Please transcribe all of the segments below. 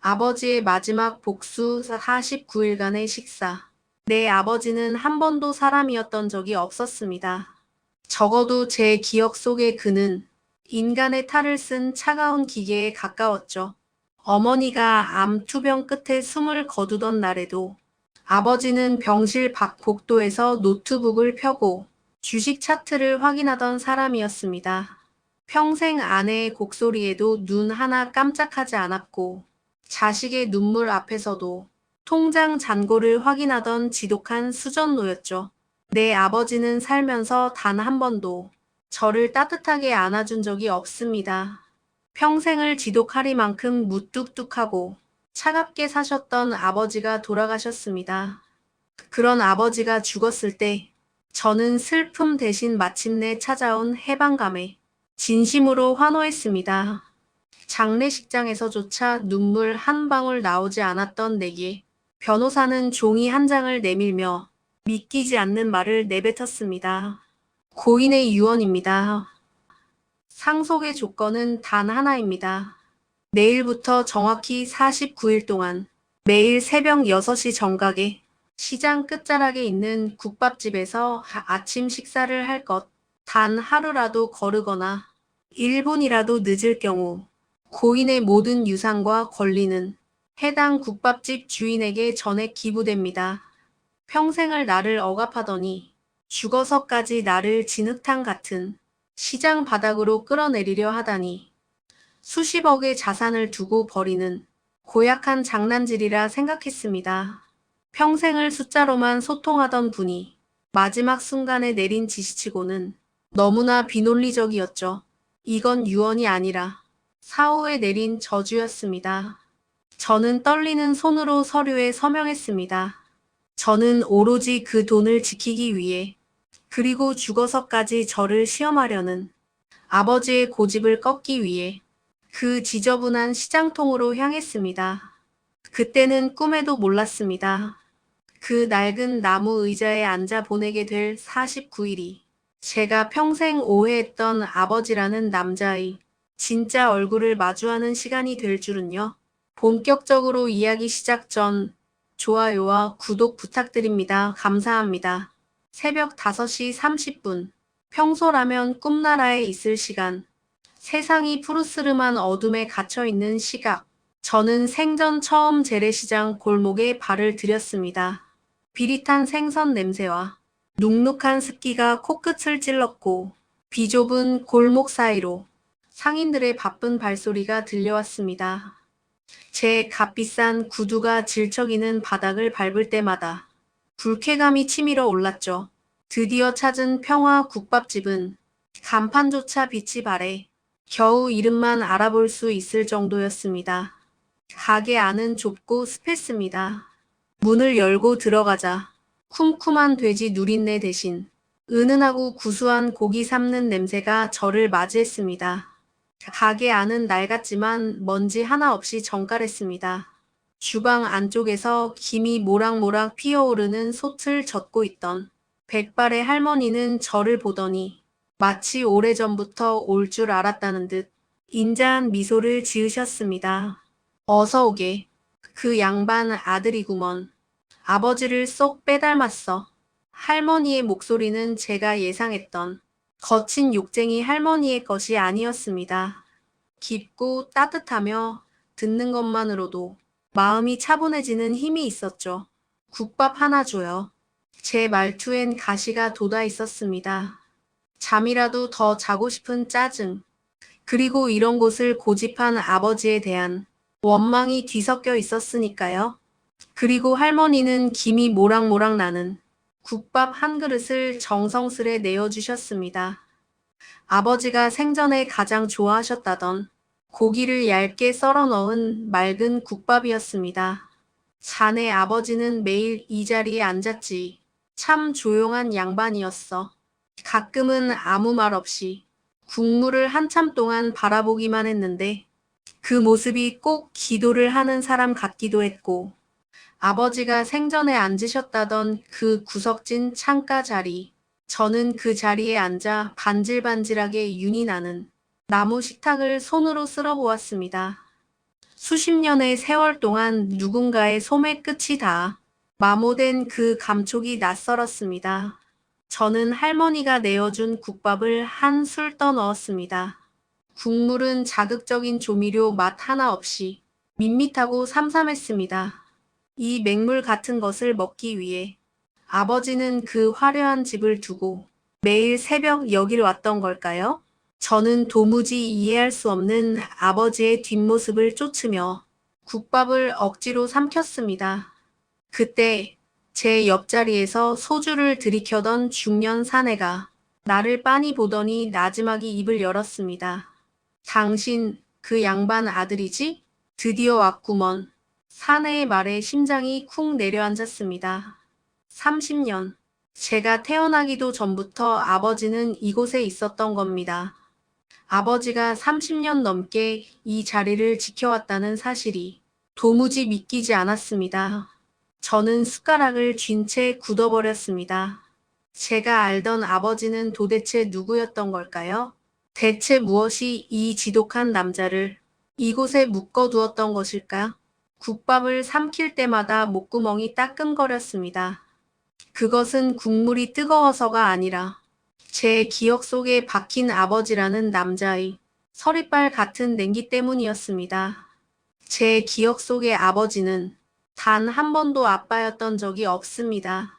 아버지의 마지막 복수 49일간의 식사. 내 아버지는 한 번도 사람이었던 적이 없었습니다. 적어도 제 기억 속의 그는 인간의 탈을 쓴 차가운 기계에 가까웠죠. 어머니가 암 투병 끝에 숨을 거두던 날에도 아버지는 병실 밖 복도에서 노트북을 펴고 주식 차트를 확인하던 사람이었습니다. 평생 아내의 곡소리에도 눈 하나 깜짝하지 않았고 자식의 눈물 앞에서도 통장 잔고를 확인하던 지독한 수전노였죠. 내 아버지는 살면서 단 한 번도 저를 따뜻하게 안아준 적이 없습니다. 평생을 지독하리만큼 무뚝뚝하고 차갑게 사셨던 아버지가 돌아가셨습니다. 그런 아버지가 죽었을 때 저는 슬픔 대신 마침내 찾아온 해방감에 진심으로 환호했습니다. 장례식장에서조차 눈물 한 방울 나오지 않았던 내게 변호사는 종이 한 장을 내밀며 믿기지 않는 말을 내뱉었습니다. 고인의 유언입니다. 상속의 조건은 단 하나입니다. 내일부터 정확히 49일 동안 매일 새벽 6시 정각에 시장 끝자락에 있는 국밥집에서 아침 식사를 할 것. 단 하루라도 거르거나 1분이라도 늦을 경우 고인의 모든 유산과 권리는 해당 국밥집 주인에게 전액 기부됩니다. 평생을 나를 억압하더니 죽어서까지 나를 진흙탕 같은 시장 바닥으로 끌어내리려 하다니 수십억의 자산을 두고 버리는 고약한 장난질이라 생각했습니다. 평생을 숫자로만 소통하던 분이 마지막 순간에 내린 지시치고는 너무나 비논리적이었죠. 이건 유언이 아니라 사후에 내린 저주였습니다. 저는 떨리는 손으로 서류에 서명했습니다. 저는 오로지 그 돈을 지키기 위해 그리고 죽어서까지 저를 시험하려는 아버지의 고집을 꺾기 위해 그 지저분한 시장통으로 향했습니다. 그때는 꿈에도 몰랐습니다. 그 낡은 나무 의자에 앉아 보내게 될 49일이 제가 평생 오해했던 아버지라는 남자의 진짜 얼굴을 마주하는 시간이 될 줄은요. 본격적으로 이야기 시작 전 좋아요와 구독 부탁드립니다. 감사합니다. 새벽 5시 30분. 평소라면 꿈나라에 있을 시간. 세상이 푸르스름한 어둠에 갇혀있는 시각. 저는 생전 처음 재래시장 골목에 발을 들였습니다. 비릿한 생선 냄새와 눅눅한 습기가 코끝을 찔렀고 비좁은 골목 사이로 상인들의 바쁜 발소리가 들려왔습니다. 제 값비싼 구두가 질척이는 바닥을 밟을 때마다 불쾌감이 치밀어 올랐죠. 드디어 찾은 평화 국밥집은 간판조차 빛이 바래 겨우 이름만 알아볼 수 있을 정도였습니다. 가게 안은 좁고 습했습니다. 문을 열고 들어가자 쿰쿰한 돼지 누린내 대신 은은하고 구수한 고기 삶는 냄새가 저를 맞이했습니다. 가게 안은 낡았지만 먼지 하나 없이 정갈했습니다. 주방 안쪽에서 김이 모락모락 피어오르는 솥을 젓고 있던 백발의 할머니는 저를 보더니 마치 오래전부터 올 줄 알았다는 듯 인자한 미소를 지으셨습니다. 어서 오게. 그 양반 아들이구먼. 아버지를 쏙 빼닮았어. 할머니의 목소리는 제가 예상했던 거친 욕쟁이 할머니의 것이 아니었습니다. 깊고 따뜻하며 듣는 것만으로도 마음이 차분해지는 힘이 있었죠. 국밥 하나 줘요. 제 말투엔 가시가 돋아 있었습니다. 잠이라도 더 자고 싶은 짜증, 그리고 이런 곳을 고집한 아버지에 대한 원망이 뒤섞여 있었으니까요. 그리고 할머니는 김이 모락모락 나는 국밥 한 그릇을 정성스레 내어주셨습니다. 아버지가 생전에 가장 좋아하셨다던 고기를 얇게 썰어 넣은 맑은 국밥이었습니다. 자네 아버지는 매일 이 자리에 앉았지. 참 조용한 양반이었어. 가끔은 아무 말 없이 국물을 한참 동안 바라보기만 했는데 그 모습이 꼭 기도를 하는 사람 같기도 했고 아버지가 생전에 앉으셨다던 그 구석진 창가 자리. 저는 그 자리에 앉아 반질반질하게 윤이 나는 나무 식탁을 손으로 쓸어 보았습니다. 수십 년의 세월 동안 누군가의 솜의 끝이 다 마모된 그 감촉이 낯설었습니다. 저는 할머니가 내어준 국밥을 한 술 떠 넣었습니다. 국물은 자극적인 조미료 맛 하나 없이 밋밋하고 삼삼했습니다. 이 맹물 같은 것을 먹기 위해 아버지는 그 화려한 집을 두고 매일 새벽 여길 왔던 걸까요? 저는 도무지 이해할 수 없는 아버지의 뒷모습을 쫓으며 국밥을 억지로 삼켰습니다. 그때 제 옆자리에서 소주를 들이켜던 중년 사내가 나를 빤히 보더니 나지막이 입을 열었습니다. 당신 그 양반 아들이지? 드디어 왔구먼. 사내의 말에 심장이 쿵 내려앉았습니다. 30년. 제가 태어나기도 전부터 아버지는 이곳에 있었던 겁니다. 아버지가 30년 넘게 이 자리를 지켜왔다는 사실이 도무지 믿기지 않았습니다. 저는 숟가락을 쥔 채 굳어버렸습니다. 제가 알던 아버지는 도대체 누구였던 걸까요? 대체 무엇이 이 지독한 남자를 이곳에 묶어두었던 것일까? 국밥을 삼킬 때마다 목구멍이 따끔거렸습니다. 그것은 국물이 뜨거워서가 아니라 제 기억 속에 박힌 아버지라는 남자의 서리빨 같은 냉기 때문이었습니다. 제 기억 속의 아버지는 단 한 번도 아빠였던 적이 없습니다.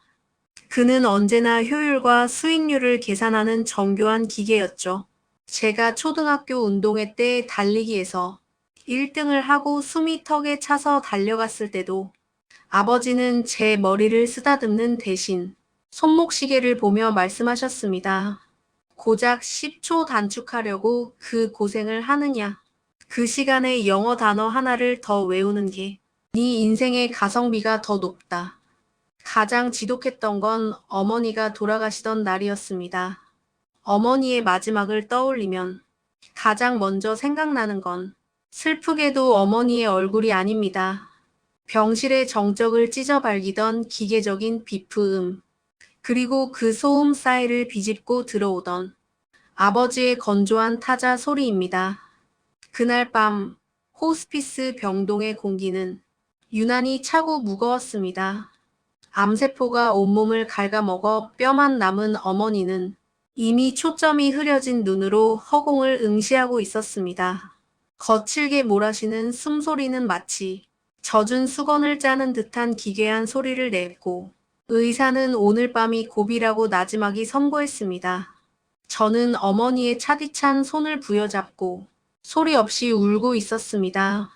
그는 언제나 효율과 수익률을 계산하는 정교한 기계였죠. 제가 초등학교 운동회 때 달리기에서 1등을 하고 숨이 턱에 차서 달려갔을 때도 아버지는 제 머리를 쓰다듬는 대신 손목시계를 보며 말씀하셨습니다. 고작 10초 단축하려고 그 고생을 하느냐. 그 시간에 영어 단어 하나를 더 외우는 게 네 인생의 가성비가 더 높다. 가장 지독했던 건 어머니가 돌아가시던 날이었습니다. 어머니의 마지막을 떠올리면 가장 먼저 생각나는 건 슬프게도 어머니의 얼굴이 아닙니다. 병실의 정적을 찢어발기던 기계적인 비프음, 그리고 그 소음 사이를 비집고 들어오던 아버지의 건조한 타자 소리입니다. 그날 밤 호스피스 병동의 공기는 유난히 차고 무거웠습니다. 암세포가 온몸을 갉아먹어 뼈만 남은 어머니는 이미 초점이 흐려진 눈으로 허공을 응시하고 있었습니다. 거칠게 몰아쉬는 숨소리는 마치 젖은 수건을 짜는 듯한 기괴한 소리를 냈고 의사는 오늘 밤이 고비라고 나지막이 선고했습니다. 저는 어머니의 차디찬 손을 부여잡고 소리 없이 울고 있었습니다.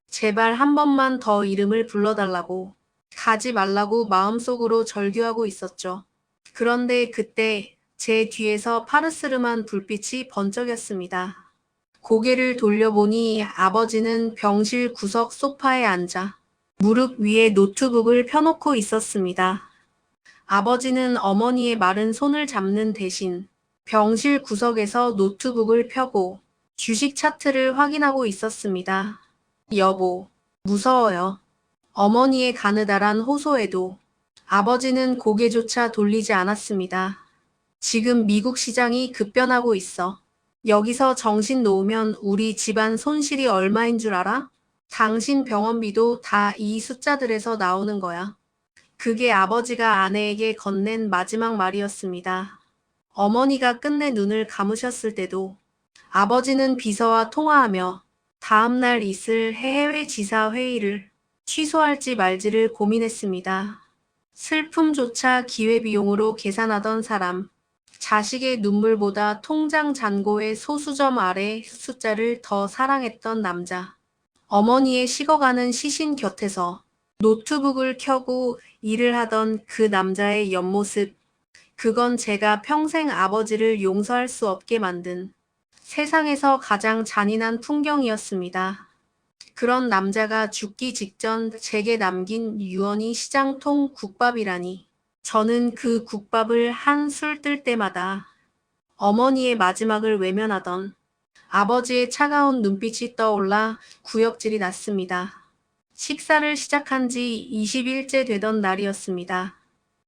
제발 한 번만 더 이름을 불러달라고, 가지 말라고 마음속으로 절규하고 있었죠. 그런데 그때 제 뒤에서 파르스름한 불빛이 번쩍였습니다. 고개를 돌려보니 아버지는 병실 구석 소파에 앉아 무릎 위에 노트북을 펴놓고 있었습니다. 아버지는 어머니의 마른 손을 잡는 대신 병실 구석에서 노트북을 펴고 주식 차트를 확인하고 있었습니다. 여보, 무서워요. 어머니의 가느다란 호소에도 아버지는 고개조차 돌리지 않았습니다. 지금 미국 시장이 급변하고 있어. 여기서 정신 놓으면 우리 집안 손실이 얼마인 줄 알아? 당신 병원비도 다 이 숫자들에서 나오는 거야. 그게 아버지가 아내에게 건넨 마지막 말이었습니다. 어머니가 끝내 눈을 감으셨을 때도 아버지는 비서와 통화하며 다음날 있을 해외 지사 회의를 취소할지 말지를 고민했습니다. 슬픔조차 기회비용으로 계산하던 사람, 자식의 눈물보다 통장 잔고의 소수점 아래 숫자를 더 사랑했던 남자, 어머니의 식어가는 시신 곁에서 노트북을 켜고 일을 하던 그 남자의 옆모습, 그건 제가 평생 아버지를 용서할 수 없게 만든 세상에서 가장 잔인한 풍경이었습니다. 그런 남자가 죽기 직전 제게 남긴 유언이 시장통 국밥이라니. 저는 그 국밥을 한 술 뜰 때마다 어머니의 마지막을 외면하던 아버지의 차가운 눈빛이 떠올라 구역질이 났습니다. 식사를 시작한 지 20일째 되던 날이었습니다.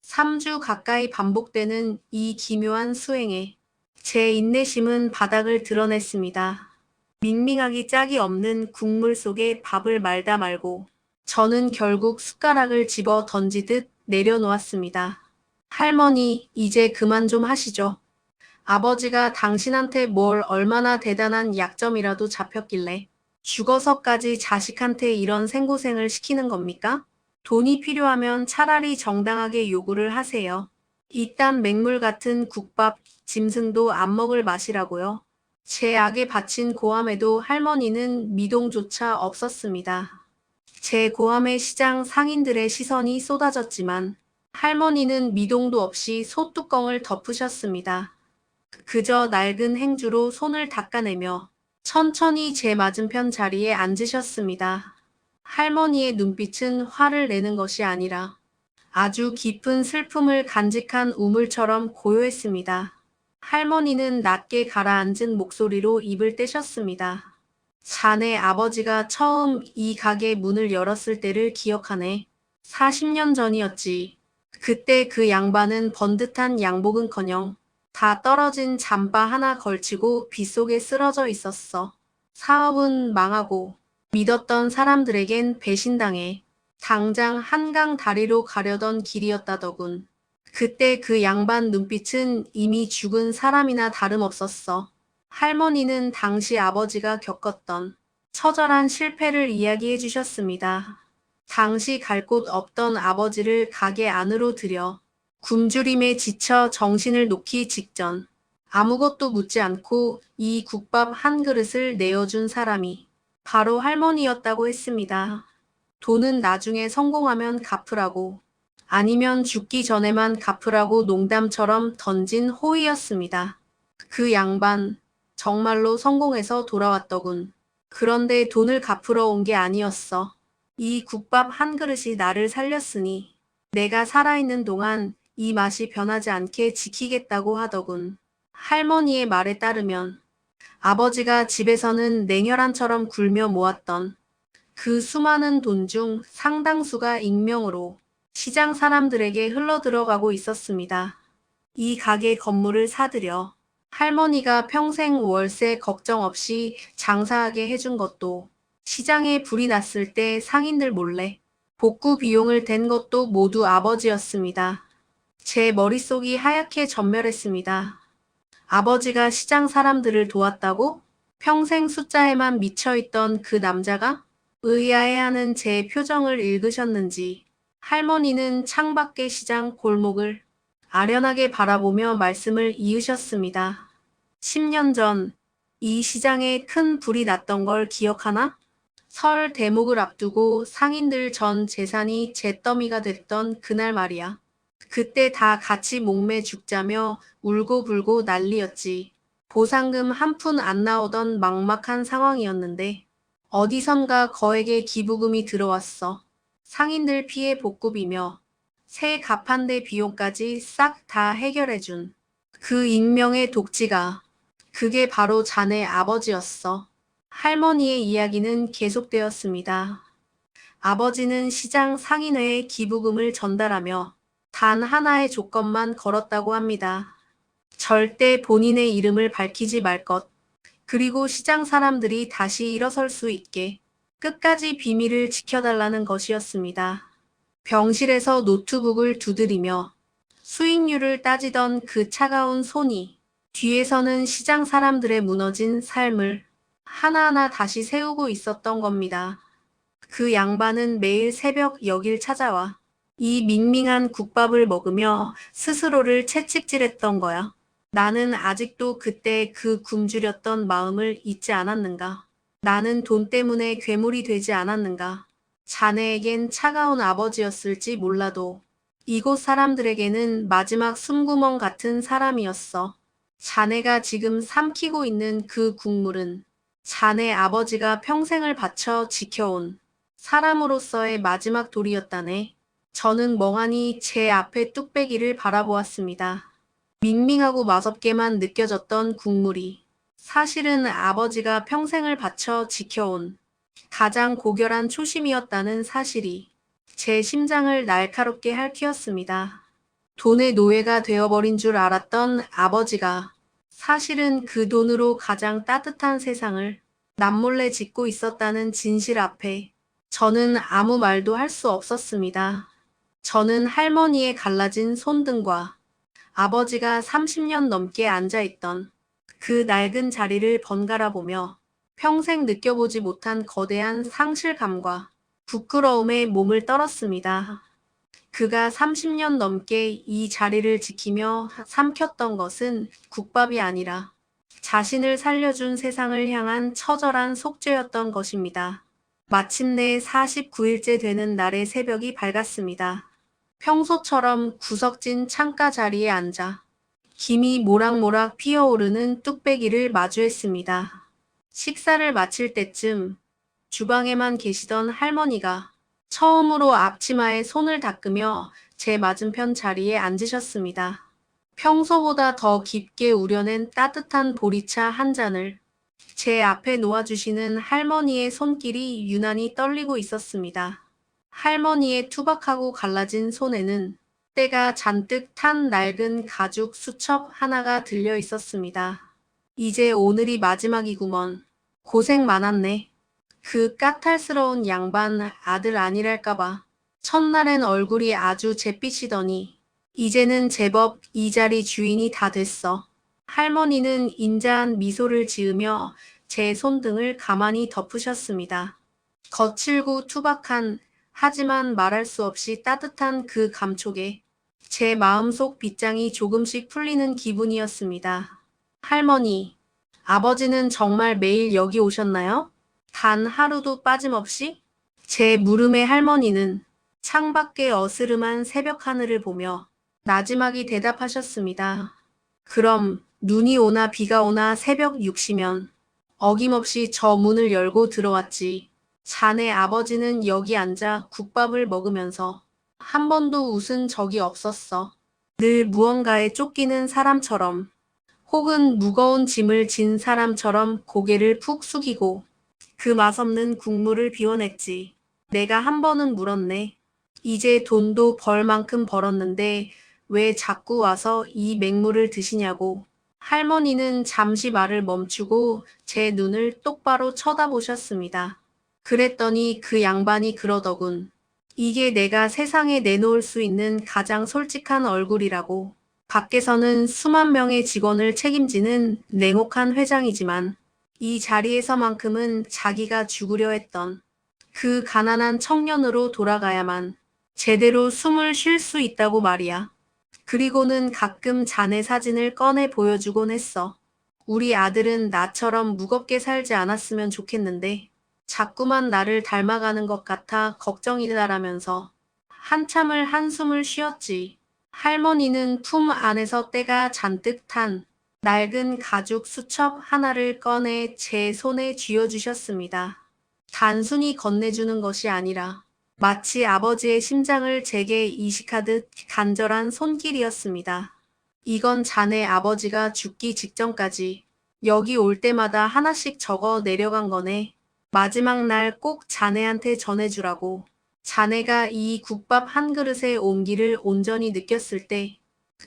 3주 가까이 반복되는 이 기묘한 수행에 제 인내심은 바닥을 드러냈습니다. 밍밍하기 짝이 없는 국물 속에 밥을 말다 말고 저는 결국 숟가락을 집어 던지듯 내려놓았습니다. 할머니, 이제 그만 좀 하시죠. 아버지가 당신한테 뭘 얼마나 대단한 약점이라도 잡혔길래 죽어서까지 자식한테 이런 생고생을 시키는 겁니까? 돈이 필요하면 차라리 정당하게 요구를 하세요. 이딴 맹물 같은 국밥, 짐승도 안 먹을 맛이라고요. 제 악에 바친 고함에도 할머니는 미동조차 없었습니다. 제 고함에 시장 상인들의 시선이 쏟아졌지만 할머니는 미동도 없이 소뚜껑을 덮으셨습니다. 그저 낡은 행주로 손을 닦아내며 천천히 제 맞은편 자리에 앉으셨습니다. 할머니의 눈빛은 화를 내는 것이 아니라 아주 깊은 슬픔을 간직한 우물처럼 고요했습니다. 할머니는 낮게 가라앉은 목소리로 입을 떼셨습니다. 자네 아버지가 처음 이 가게 문을 열었을 때를 기억하네. 40년 전이었지. 그때 그 양반은 번듯한 양복은커녕 다 떨어진 잠바 하나 걸치고 빗속에 쓰러져 있었어. 사업은 망하고 믿었던 사람들에겐 배신당해 당장 한강 다리로 가려던 길이었다더군. 그때 그 양반 눈빛은 이미 죽은 사람이나 다름없었어. 할머니는 당시 아버지가 겪었던 처절한 실패를 이야기해 주셨습니다. 당시 갈 곳 없던 아버지를 가게 안으로 들여 굶주림에 지쳐 정신을 놓기 직전 아무것도 묻지 않고 이 국밥 한 그릇을 내어준 사람이 바로 할머니였다고 했습니다. 돈은 나중에 성공하면 갚으라고, 아니면 죽기 전에만 갚으라고 농담처럼 던진 호의였습니다. 그 양반, 정말로 성공해서 돌아왔더군. 그런데 돈을 갚으러 온 게 아니었어. 이 국밥 한 그릇이 나를 살렸으니 내가 살아있는 동안 이 맛이 변하지 않게 지키겠다고 하더군. 할머니의 말에 따르면 아버지가 집에서는 냉혈한처럼 굴며 모았던 그 수많은 돈 중 상당수가 익명으로 시장 사람들에게 흘러들어가고 있었습니다. 이 가게 건물을 사들여 할머니가 평생 월세 걱정 없이 장사하게 해준 것도, 시장에 불이 났을 때 상인들 몰래 복구 비용을 댄 것도 모두 아버지였습니다. 제 머릿속이 하얗게 전멸했습니다. 아버지가 시장 사람들을 도왔다고? 평생 숫자에만 미쳐있던 그 남자가? 의아해하는 제 표정을 읽으셨는지 할머니는 창밖의 시장 골목을 아련하게 바라보며 말씀을 이으셨습니다. 10년 전 이 시장에 큰 불이 났던 걸 기억하나? 설 대목을 앞두고 상인들 전 재산이 잿더미가 됐던 그날 말이야. 그때 다 같이 목매 죽자며 울고불고 난리였지. 보상금 한 푼 안 나오던 막막한 상황이었는데 어디선가 거액의 기부금이 들어왔어. 상인들 피해 복구비며 새 가판대 비용까지 싹 다 해결해준 그 익명의 독지가, 그게 바로 자네 아버지였어. 할머니의 이야기는 계속되었습니다. 아버지는 시장 상인회에 기부금을 전달하며 단 하나의 조건만 걸었다고 합니다. 절대 본인의 이름을 밝히지 말 것. 그리고 시장 사람들이 다시 일어설 수 있게 끝까지 비밀을 지켜달라는 것이었습니다. 병실에서 노트북을 두드리며 수익률을 따지던 그 차가운 손이 뒤에서는 시장 사람들의 무너진 삶을 하나하나 다시 세우고 있었던 겁니다. 그 양반은 매일 새벽 여길 찾아와 이 밍밍한 국밥을 먹으며 스스로를 채찍질했던 거야. 나는 아직도 그때 그 굶주렸던 마음을 잊지 않았는가? 나는 돈 때문에 괴물이 되지 않았는가? 자네에겐 차가운 아버지였을지 몰라도 이곳 사람들에게는 마지막 숨구멍 같은 사람이었어. 자네가 지금 삼키고 있는 그 국물은 자네 아버지가 평생을 바쳐 지켜온 사람으로서의 마지막 돌이었다네. 저는 멍하니 제 앞에 뚝배기를 바라보았습니다. 밍밍하고 맛없게만 느껴졌던 국물이 사실은 아버지가 평생을 바쳐 지켜온 가장 고결한 초심이었다는 사실이 제 심장을 날카롭게 핥히었습니다. 돈의 노예가 되어버린 줄 알았던 아버지가 사실은 그 돈으로 가장 따뜻한 세상을 남몰래 짓고 있었다는 진실 앞에 저는 아무 말도 할 수 없었습니다. 저는 할머니의 갈라진 손등과 아버지가 30년 넘게 앉아있던 그 낡은 자리를 번갈아 보며 평생 느껴보지 못한 거대한 상실감과 부끄러움에 몸을 떨었습니다. 그가 30년 넘게 이 자리를 지키며 삼켰던 것은 국밥이 아니라 자신을 살려준 세상을 향한 처절한 속죄였던 것입니다. 마침내 49일째 되는 날의 새벽이 밝았습니다. 평소처럼 구석진 창가 자리에 앉아 김이 모락모락 피어오르는 뚝배기를 마주했습니다. 식사를 마칠 때쯤 주방에만 계시던 할머니가 처음으로 앞치마에 손을 닦으며 제 맞은편 자리에 앉으셨습니다. 평소보다 더 깊게 우려낸 따뜻한 보리차 한 잔을 제 앞에 놓아주시는 할머니의 손길이 유난히 떨리고 있었습니다. 할머니의 투박하고 갈라진 손에는 때가 잔뜩 탄 낡은 가죽 수첩 하나가 들려 있었습니다. 이제 오늘이 마지막이구먼. 고생 많았네. 그 까탈스러운 양반 아들 아니랄까봐. 첫날엔 얼굴이 아주 잿빛이더니 이제는 제법 이 자리 주인이 다 됐어. 할머니는 인자한 미소를 지으며 제 손등을 가만히 덮으셨습니다. 거칠고 투박한 하지만 말할 수 없이 따뜻한 그 감촉에 제 마음속 빗장이 조금씩 풀리는 기분이었습니다. 할머니, 아버지는 정말 매일 여기 오셨나요? 단 하루도 빠짐없이? 제 물음에 할머니는 창밖의 어스름한 새벽 하늘을 보며 나지막이 대답하셨습니다. 그럼 눈이 오나 비가 오나 새벽 6시면 어김없이 저 문을 열고 들어왔지. 자네 아버지는 여기 앉아 국밥을 먹으면서 한 번도 웃은 적이 없었어. 늘 무언가에 쫓기는 사람처럼 혹은 무거운 짐을 진 사람처럼 고개를 푹 숙이고 그 맛없는 국물을 비워냈지. 내가 한 번은 물었네. 이제 돈도 벌 만큼 벌었는데 왜 자꾸 와서 이 맹물을 드시냐고. 할머니는 잠시 말을 멈추고 제 눈을 똑바로 쳐다보셨습니다. 그랬더니 그 양반이 그러더군. 이게 내가 세상에 내놓을 수 있는 가장 솔직한 얼굴이라고. 밖에서는 수만 명의 직원을 책임지는 냉혹한 회장이지만 이 자리에서만큼은 자기가 죽으려 했던 그 가난한 청년으로 돌아가야만 제대로 숨을 쉴 수 있다고 말이야. 그리고는 가끔 자네 사진을 꺼내 보여주곤 했어. 우리 아들은 나처럼 무겁게 살지 않았으면 좋겠는데 자꾸만 나를 닮아가는 것 같아 걱정이다라면서 한참을 한숨을 쉬었지. 할머니는 품 안에서 때가 잔뜩 탄 낡은 가죽 수첩 하나를 꺼내 제 손에 쥐어주셨습니다. 단순히 건네주는 것이 아니라 마치 아버지의 심장을 제게 이식하듯 간절한 손길이었습니다. 이건 자네 아버지가 죽기 직전까지 여기 올 때마다 하나씩 적어 내려간 거네. 마지막 날 꼭 자네한테 전해주라고. 자네가 이 국밥 한 그릇의 온기를 온전히 느꼈을 때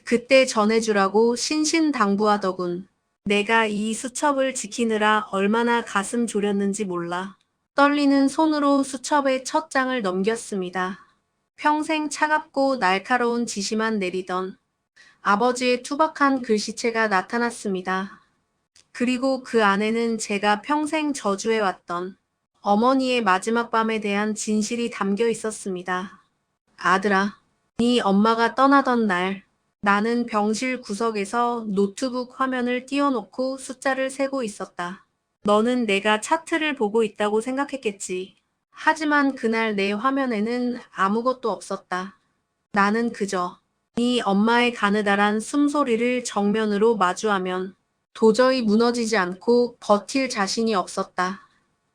그때 전해주라고 신신당부하더군. 내가 이 수첩을 지키느라 얼마나 가슴 졸였는지 몰라. 떨리는 손으로 수첩의 첫 장을 넘겼습니다. 평생 차갑고 날카로운 지시만 내리던 아버지의 투박한 글씨체가 나타났습니다. 그리고 그 안에는 제가 평생 저주해왔던 어머니의 마지막 밤에 대한 진실이 담겨 있었습니다. 아들아, 네 엄마가 떠나던 날 나는 병실 구석에서 노트북 화면을 띄워놓고 숫자를 세고 있었다. 너는 내가 차트를 보고 있다고 생각했겠지. 하지만 그날 내 화면에는 아무것도 없었다. 나는 그저 네 엄마의 가느다란 숨소리를 정면으로 마주하면 도저히 무너지지 않고 버틸 자신이 없었다.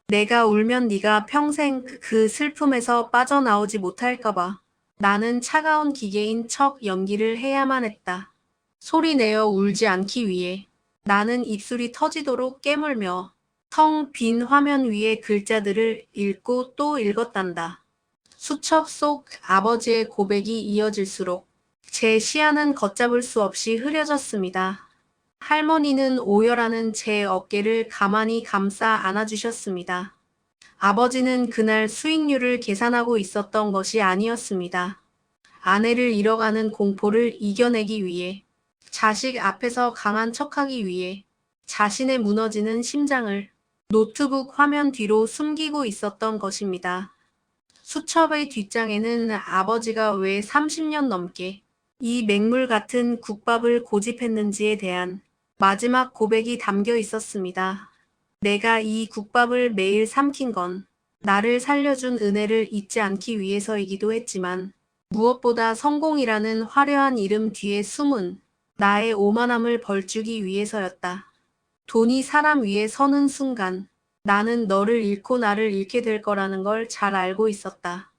내가 울면 네가 평생 그 슬픔에서 빠져나오지 못할까봐. 나는 차가운 기계인 척 연기를 해야만 했다. 소리내어 울지 않기 위해. 나는 입술이 터지도록 깨물며 텅 빈 화면 위의 글자들을 읽고 또 읽었단다. 수첩 속 아버지의 고백이 이어질수록 제 시야는 걷잡을 수 없이 흐려졌습니다. 할머니는 오열하는 제 어깨를 가만히 감싸 안아주셨습니다. 아버지는 그날 수익률을 계산하고 있었던 것이 아니었습니다. 아내를 잃어가는 공포를 이겨내기 위해, 자식 앞에서 강한 척하기 위해 자신의 무너지는 심장을 노트북 화면 뒤로 숨기고 있었던 것입니다. 수첩의 뒷장에는 아버지가 왜 30년 넘게 이 맹물 같은 국밥을 고집했는지에 대한 마지막 고백이 담겨 있었습니다. 내가 이 국밥을 매일 삼킨 건 나를 살려준 은혜를 잊지 않기 위해서이기도 했지만 무엇보다 성공이라는 화려한 이름 뒤에 숨은 나의 오만함을 벌주기 위해서였다. 돈이 사람 위에 서는 순간 나는 너를 잃고 나를 잃게 될 거라는 걸 잘 알고 있었다.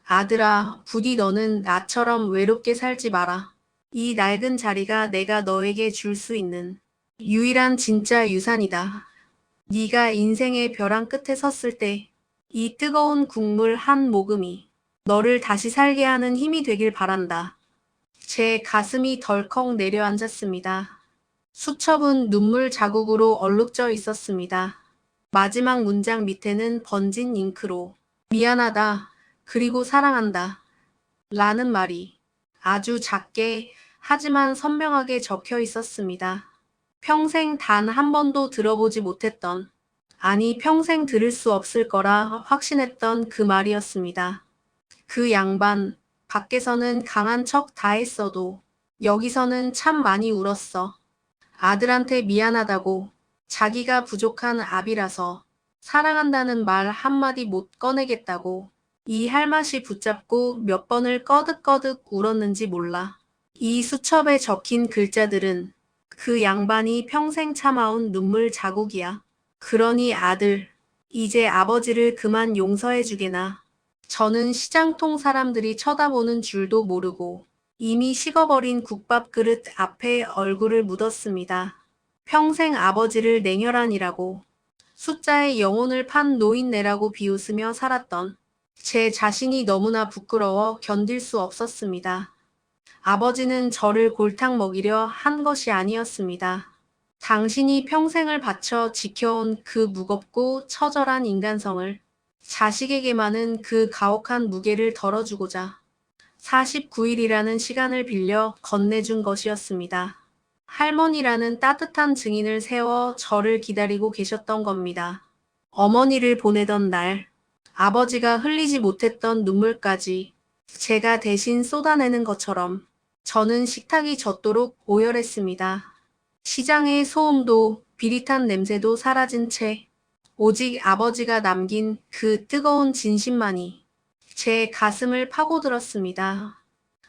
아들아, 부디 너는 나처럼 외롭게 살지 마라. 이 낡은 자리가 내가 너에게 줄 수 있는 유일한 진짜 유산이다. 네가 인생의 벼랑 끝에 섰을 때 이 뜨거운 국물 한 모금이 너를 다시 살게 하는 힘이 되길 바란다. 제 가슴이 덜컥 내려앉았습니다. 수첩은 눈물 자국으로 얼룩져 있었습니다. 마지막 문장 밑에는 번진 잉크로 미안하다, 그리고 사랑한다 라는 말이 아주 작게 하지만 선명하게 적혀 있었습니다. 평생 단 한 번도 들어보지 못했던, 아니 평생 들을 수 없을 거라 확신했던 그 말이었습니다. 그 양반, 밖에서는 강한 척 다 했어도 여기서는 참 많이 울었어. 아들한테 미안하다고, 자기가 부족한 압이라서 사랑한다는 말 한마디 못 꺼내겠다고 이 할맛이 붙잡고 몇 번을 꺼득꺼득 울었는지 몰라. 이 수첩에 적힌 글자들은 그 양반이 평생 참아온 눈물 자국이야. 그러니 아들, 이제 아버지를 그만 용서해주게나. 저는 시장통 사람들이 쳐다보는 줄도 모르고 이미 식어버린 국밥 그릇 앞에 얼굴을 묻었습니다. 평생 아버지를 냉혈한이라고, 숫자에 영혼을 판 노인네라고 비웃으며 살았던 제 자신이 너무나 부끄러워 견딜 수 없었습니다. 아버지는 저를 골탕 먹이려 한 것이 아니었습니다. 당신이 평생을 바쳐 지켜온 그 무겁고 처절한 인간성을 자식에게만은 그 가혹한 무게를 덜어주고자 49일이라는 시간을 빌려 건네준 것이었습니다. 할머니라는 따뜻한 증인을 세워 저를 기다리고 계셨던 겁니다. 어머니를 보내던 날, 아버지가 흘리지 못했던 눈물까지 제가 대신 쏟아내는 것처럼 저는 식탁이 젖도록 오열했습니다. 시장의 소음도 비릿한 냄새도 사라진 채 오직 아버지가 남긴 그 뜨거운 진심만이 제 가슴을 파고들었습니다.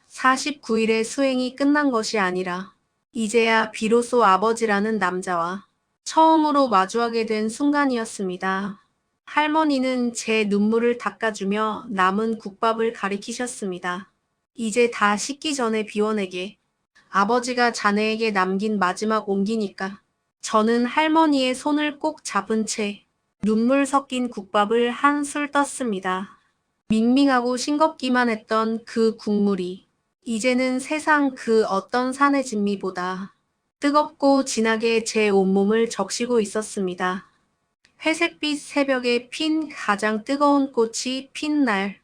49일의 수행이 끝난 것이 아니라 이제야 비로소 아버지라는 남자와 처음으로 마주하게 된 순간이었습니다. 할머니는 제 눈물을 닦아주며 남은 국밥을 가리키셨습니다. 이제 다 식기 전에 비워내게. 아버지가 자네에게 남긴 마지막 옹기니까. 저는 할머니의 손을 꼭 잡은 채 눈물 섞인 국밥을 한술 떴습니다. 밍밍하고 싱겁기만 했던 그 국물이 이제는 세상 그 어떤 산의 진미보다 뜨겁고 진하게 제 온몸을 적시고 있었습니다. 회색빛 새벽에 핀 가장 뜨거운 꽃이 핀 날,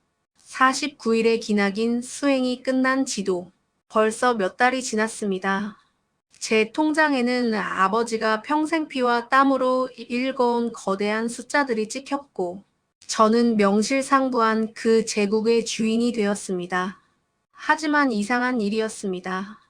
49일의 기나긴 수행이 끝난 지도 벌써 몇 달이 지났습니다. 제 통장에는 아버지가 평생 피와 땀으로 읽어온 거대한 숫자들이 찍혔고, 저는 명실상부한 그 제국의 주인이 되었습니다. 하지만 이상한 일이었습니다.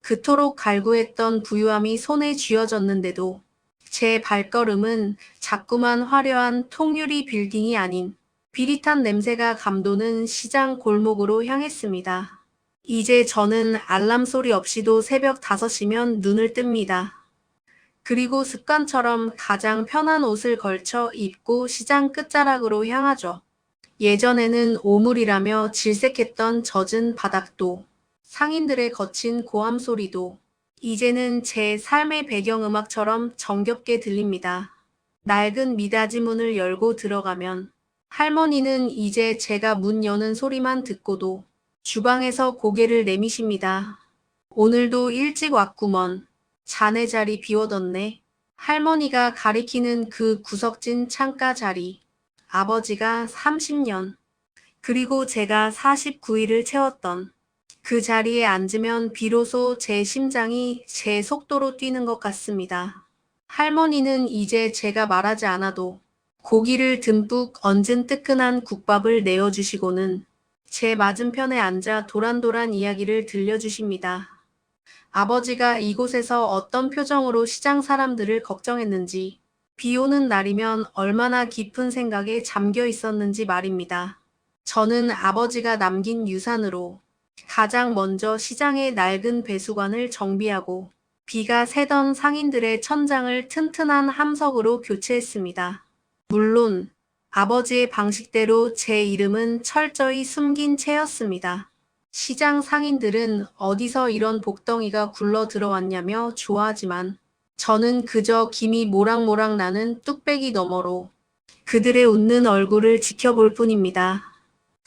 그토록 갈구했던 부유함이 손에 쥐어졌는데도 제 발걸음은 자꾸만 화려한 통유리 빌딩이 아닌 비릿한 냄새가 감도는 시장 골목으로 향했습니다. 이제 저는 알람 소리 없이도 새벽 5시면 눈을 뜹니다. 그리고 습관처럼 가장 편한 옷을 걸쳐 입고 시장 끝자락으로 향하죠. 예전에는 오물이라며 질색했던 젖은 바닥도, 상인들의 거친 고함 소리도 이제는 제 삶의 배경음악처럼 정겹게 들립니다. 낡은 미닫이 문을 열고 들어가면 할머니는 이제 제가 문 여는 소리만 듣고도 주방에서 고개를 내미십니다. 오늘도 일찍 왔구먼. 자네 자리 비워뒀네. 할머니가 가리키는 그 구석진 창가 자리. 아버지가 30년, 그리고 제가 49일을 채웠던 그 자리에 앉으면 비로소 제 심장이 제 속도로 뛰는 것 같습니다. 할머니는 이제 제가 말하지 않아도 고기를 듬뿍 얹은 뜨끈한 국밥을 내어주시고는 제 맞은편에 앉아 도란도란 이야기를 들려주십니다. 아버지가 이곳에서 어떤 표정으로 시장 사람들을 걱정했는지, 비 오는 날이면 얼마나 깊은 생각에 잠겨 있었는지 말입니다. 저는 아버지가 남긴 유산으로 가장 먼저 시장의 낡은 배수관을 정비하고 비가 새던 상인들의 천장을 튼튼한 함석으로 교체했습니다. 물론 아버지의 방식대로 제 이름은 철저히 숨긴 채였습니다. 시장 상인들은 어디서 이런 복덩이가 굴러 들어왔냐며 좋아하지만 저는 그저 김이 모락모락 나는 뚝배기 너머로 그들의 웃는 얼굴을 지켜볼 뿐입니다.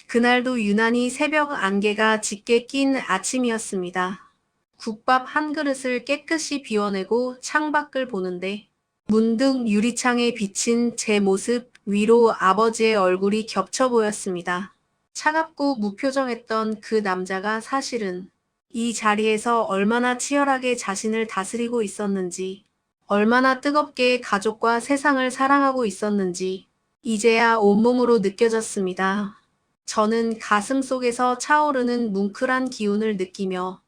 그날도 유난히 새벽 안개가 짙게 낀 아침이었습니다. 국밥 한 그릇을 깨끗이 비워내고 창밖을 보는데 문득 유리창에 비친 제 모습 위로 아버지의 얼굴이 겹쳐 보였습니다. 차갑고 무표정했던 그 남자가 사실은 이 자리에서 얼마나 치열하게 자신을 다스리고 있었는지, 얼마나 뜨겁게 가족과 세상을 사랑하고 있었는지 이제야 온몸으로 느껴졌습니다. 저는 가슴 속에서 차오르는 뭉클한 기운을 느끼며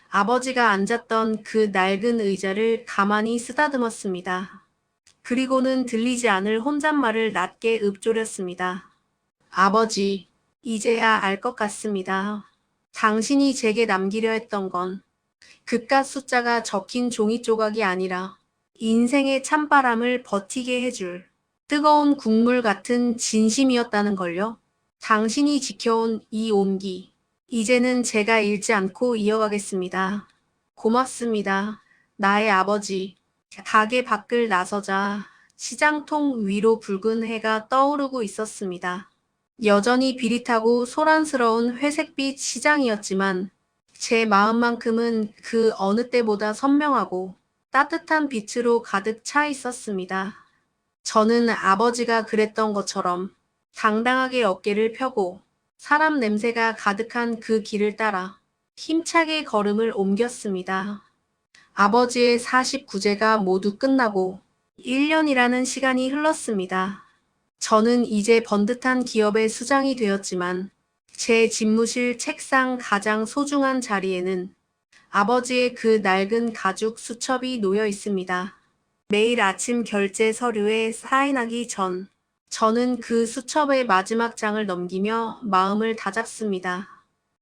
아버지가 앉았던 그 낡은 의자를 가만히 쓰다듬었습니다. 그리고는 들리지 않을 혼잣말을 낮게 읊조렸습니다. 아버지, 이제야 알 것 같습니다. 당신이 제게 남기려 했던 건 그깟 숫자가 적힌 종이 조각이 아니라 인생의 찬바람을 버티게 해줄 뜨거운 국물 같은 진심이었다는 걸요. 당신이 지켜온 이 온기, 이제는 제가 잃지 않고 이어가겠습니다. 고맙습니다. 나의 아버지. 가게 밖을 나서자 시장통 위로 붉은 해가 떠오르고 있었습니다. 여전히 비릿하고 소란스러운 회색빛 시장이었지만 제 마음만큼은 그 어느 때보다 선명하고 따뜻한 빛으로 가득 차 있었습니다. 저는 아버지가 그랬던 것처럼 당당하게 어깨를 펴고 사람 냄새가 가득한 그 길을 따라 힘차게 걸음을 옮겼습니다. 아버지의 49제가 모두 끝나고 1년이라는 시간이 흘렀습니다. 저는 이제 번듯한 기업의 수장이 되었지만 제 집무실 책상 가장 소중한 자리에는 아버지의 그 낡은 가죽 수첩이 놓여 있습니다. 매일 아침 결제 서류에 사인하기 전 저는 그 수첩의 마지막 장을 넘기며 마음을 다잡습니다.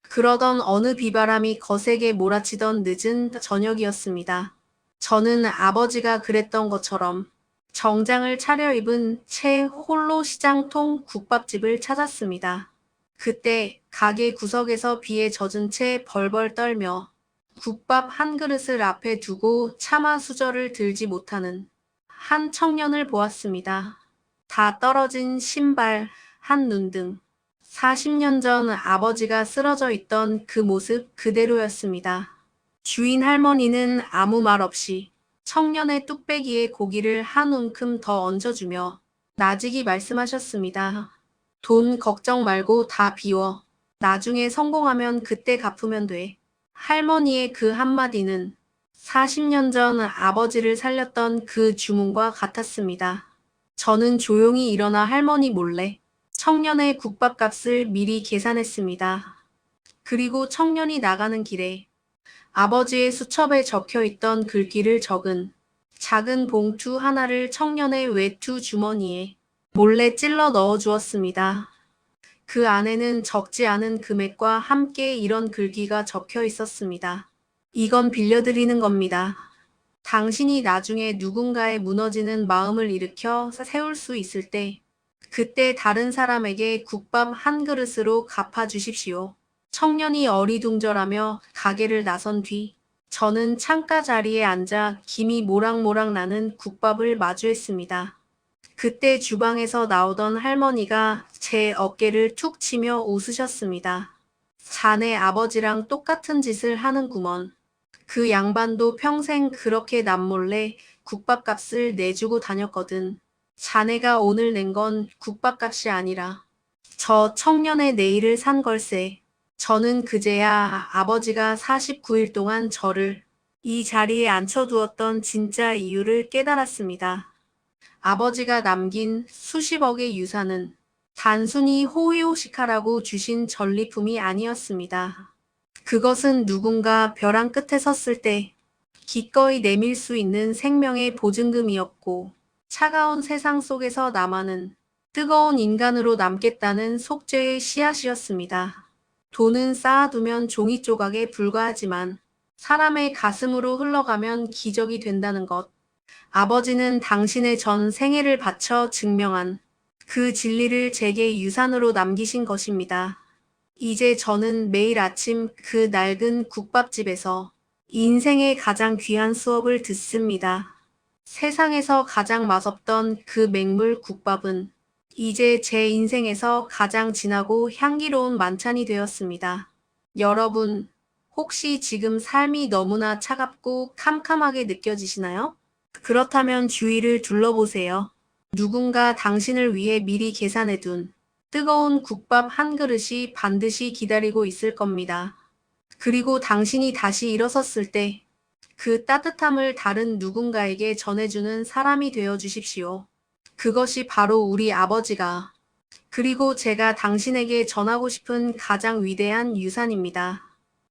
그러던 어느 비바람이 거세게 몰아치던 늦은 저녁이었습니다. 저는 아버지가 그랬던 것처럼 정장을 차려입은 채 홀로 시장통 국밥집을 찾았습니다. 그때 가게 구석에서 비에 젖은 채 벌벌 떨며 국밥 한 그릇을 앞에 두고 차마 수저를 들지 못하는 한 청년을 보았습니다. 다 떨어진 신발, 한 눈등. 40년 전 아버지가 쓰러져 있던 그 모습 그대로였습니다. 주인 할머니는 아무 말 없이 청년의 뚝배기에 고기를 한 움큼 더 얹어주며 나직이 말씀하셨습니다. 돈 걱정 말고 다 비워. 나중에 성공하면 그때 갚으면 돼. 할머니의 그 한마디는 40년 전 아버지를 살렸던 그 주문과 같았습니다. 저는 조용히 일어나 할머니 몰래 청년의 국밥값을 미리 계산했습니다. 그리고 청년이 나가는 길에 아버지의 수첩에 적혀있던 글귀를 적은 작은 봉투 하나를 청년의 외투 주머니에 몰래 찔러 넣어 주었습니다. 그 안에는 적지 않은 금액과 함께 이런 글귀가 적혀 있었습니다. 이건 빌려드리는 겁니다. 당신이 나중에 누군가의 무너지는 마음을 일으켜 세울 수 있을 때, 그때 다른 사람에게 국밥 한 그릇으로 갚아주십시오. 청년이 어리둥절하며 가게를 나선 뒤, 저는 창가 자리에 앉아 김이 모락모락 나는 국밥을 마주했습니다. 그때 주방에서 나오던 할머니가 제 어깨를 툭 치며 웃으셨습니다. 자네 아버지랑 똑같은 짓을 하는구먼. 그 양반도 평생 그렇게 남몰래 국밥값을 내주고 다녔거든. 자네가 오늘 낸 건 국밥값이 아니라 저 청년의 내일을 산 걸세. 저는 그제야 아버지가 49일 동안 저를 이 자리에 앉혀두었던 진짜 이유를 깨달았습니다. 아버지가 남긴 수십억의 유산은 단순히 호의호식하라고 주신 전리품이 아니었습니다. 그것은 누군가 벼랑 끝에 섰을 때 기꺼이 내밀 수 있는 생명의 보증금이었고, 차가운 세상 속에서 나만은 뜨거운 인간으로 남겠다는 속죄의 씨앗이었습니다. 돈은 쌓아두면 종이 조각에 불과하지만 사람의 가슴으로 흘러가면 기적이 된다는 것. 아버지는 당신의 전 생애를 바쳐 증명한 그 진리를 제게 유산으로 남기신 것입니다. 이제 저는 매일 아침 그 낡은 국밥집에서 인생의 가장 귀한 수업을 듣습니다. 세상에서 가장 맛없던 그 맹물 국밥은 이제 제 인생에서 가장 진하고 향기로운 만찬이 되었습니다. 여러분, 혹시 지금 삶이 너무나 차갑고 캄캄하게 느껴지시나요? 그렇다면 주위를 둘러보세요. 누군가 당신을 위해 미리 계산해둔 뜨거운 국밥 한 그릇이 반드시 기다리고 있을 겁니다. 그리고 당신이 다시 일어섰을 때 그 따뜻함을 다른 누군가에게 전해주는 사람이 되어 주십시오. 그것이 바로 우리 아버지가 그리고 제가 당신에게 전하고 싶은 가장 위대한 유산입니다.